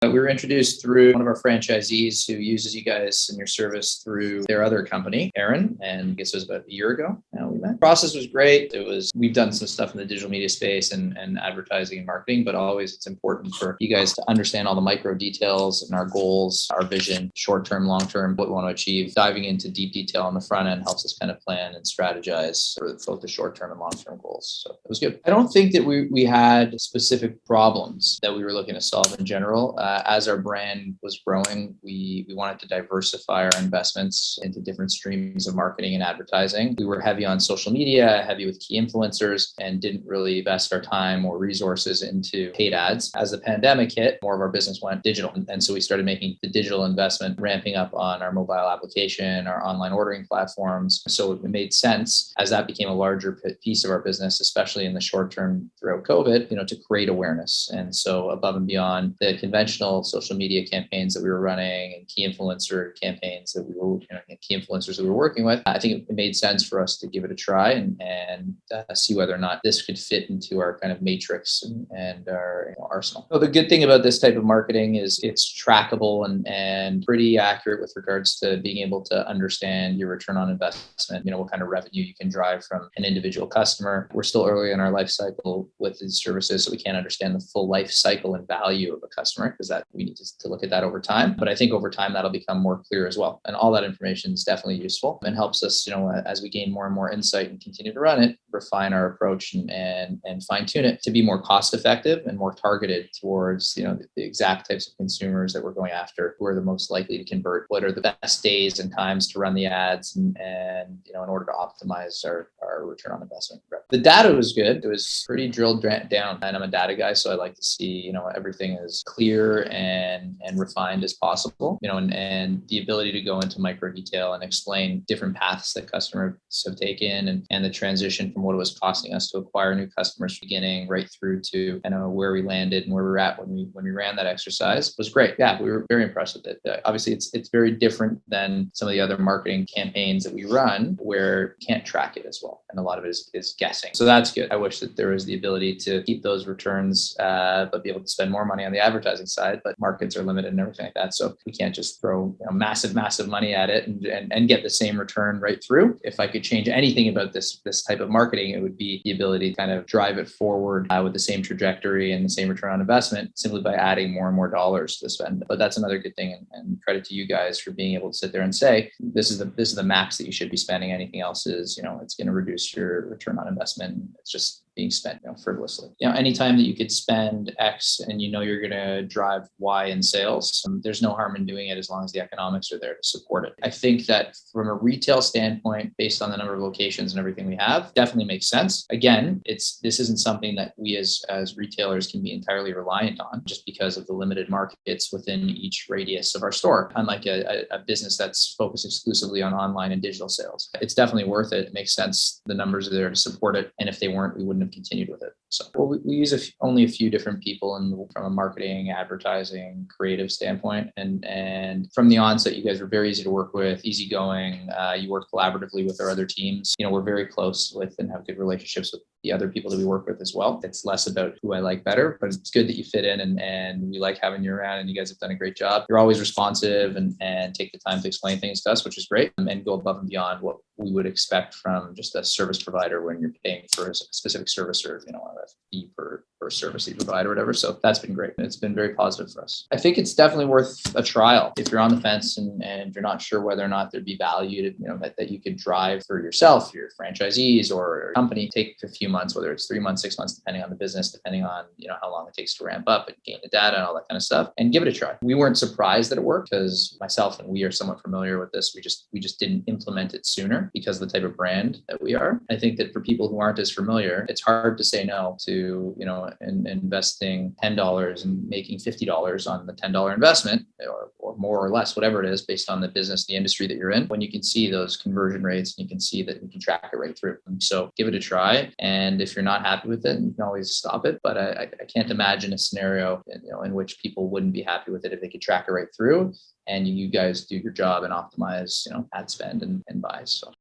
We were introduced through one of our franchisees who uses you guys and your service through their other company, Aaron, and I guess it was about a year ago now we met. The process was great. We've done some stuff in the digital media space and advertising and marketing, but always it's important for you guys to understand all the micro details and our goals, our vision, short-term, long-term, what we want to achieve. Diving into deep detail on the front end helps us kind of plan and strategize for both the short-term and long-term goals. So it was good. I don't think that we had specific problems that we were looking to solve in general. As our brand was growing, we wanted to diversify our investments into different streams of marketing and advertising. We were heavy on social media, heavy with key influencers, and didn't really invest our time or resources into paid ads. As the pandemic hit, more of our business went digital. And so we started making the digital investment, ramping up on our mobile application, our online ordering platforms. So it made sense as that became a larger piece of our business, especially in the short term throughout COVID, to create awareness. And so above and beyond the conventional social media campaigns that we were running and key influencer campaigns that we were, key influencers that we were working with, I think it made sense for us to give it a try and see whether or not this could fit into our kind of matrix and our arsenal. So the good thing about this type of marketing is it's trackable and pretty accurate with regards to being able to understand your return on investment, what kind of revenue you can drive from an individual customer. We're still early in our life cycle with these services, so we can't understand the full life cycle and value of a customer because that we need to look at that over time. But I think over time that'll become more clear as well. And all that information is definitely useful and helps us, as we gain more and more insight and continue to run it, refine our approach and fine tune it to be more cost effective and more targeted towards, the exact types of consumers that we're going after, who are the most likely to convert, what are the best days and times to run the ads and in order to optimize our return on investment. The data was good. It was pretty drilled down, and I'm a data guy, so I like to see, everything as clear and refined as possible, and the ability to go into micro detail and explain different paths that customers have taken and the transition from what it was costing us to acquire new customers beginning right through to where we landed and where we were at when we ran that exercise was great. Yeah, we were very impressed with it. Obviously, it's very different than some of the other marketing campaigns that we run where you can't track it as well, and a lot of it is guessing. So that's good. I wish that there was the ability to keep those returns, but be able to spend more money on the advertising side. But markets are limited and everything like that, so we can't just throw massive money at it and get the same return right through. If I could change anything about this type of marketing, it would be the ability to kind of drive it forward with the same trajectory and the same return on investment simply by adding more and more dollars to the spend. But that's another good thing, and credit to you guys for being able to sit there and say this is the max that you should be spending. Anything else is it's going to reduce your return on investment. It's just being spent frivolously. Anytime that you could spend X and you're going to drive Y in sales, there's no harm in doing it as long as the economics are there to support it. I think that from a retail standpoint, based on the number of locations and everything we have, definitely makes sense. Again, this isn't something that we as retailers can be entirely reliant on just because of the limited markets within each radius of our store, unlike a business that's focused exclusively on online and digital sales. It's definitely worth it. It makes sense. The numbers are there to support it. And if they weren't, we wouldn't have continued with it. So we use only a few different people from a marketing, advertising, creative standpoint. And from the onset, you guys were very easy to work with, easygoing. You work collaboratively with our other teams. We're very close with and have good relationships with the other people that we work with as well. It's less about who I like better, but it's good that you fit in and we like having you around, and you guys have done a great job. You're always responsive and take the time to explain things to us, which is great, and go above and beyond what we would expect from just a service provider when you're paying for a specific service or, a fee per service that you provide or whatever. So that's been great. It's been very positive for us. I think it's definitely worth a trial. If you're on the fence and you're not sure whether or not there'd be value to, that you could drive for yourself, your franchisees or your company, take a few months, whether it's 3 months, 6 months, depending on the business, depending on, how long it takes to ramp up and gain the data and all that kind of stuff, and give it a try. We weren't surprised that it worked because myself and we are somewhat familiar with this. We just didn't implement it sooner because of the type of brand that we are. I think that for people who aren't as familiar, it's hard to say no to, investing $10 and making $50 on the $10 investment or more or less, whatever it is, based on the business, the industry that you're in, when you can see those conversion rates and you can see that you can track it right through. And so give it a try. And if you're not happy with it, you can always stop it. But I can't imagine a scenario, in which people wouldn't be happy with it if they could track it right through and you guys do your job and optimize, ad spend and buys. So.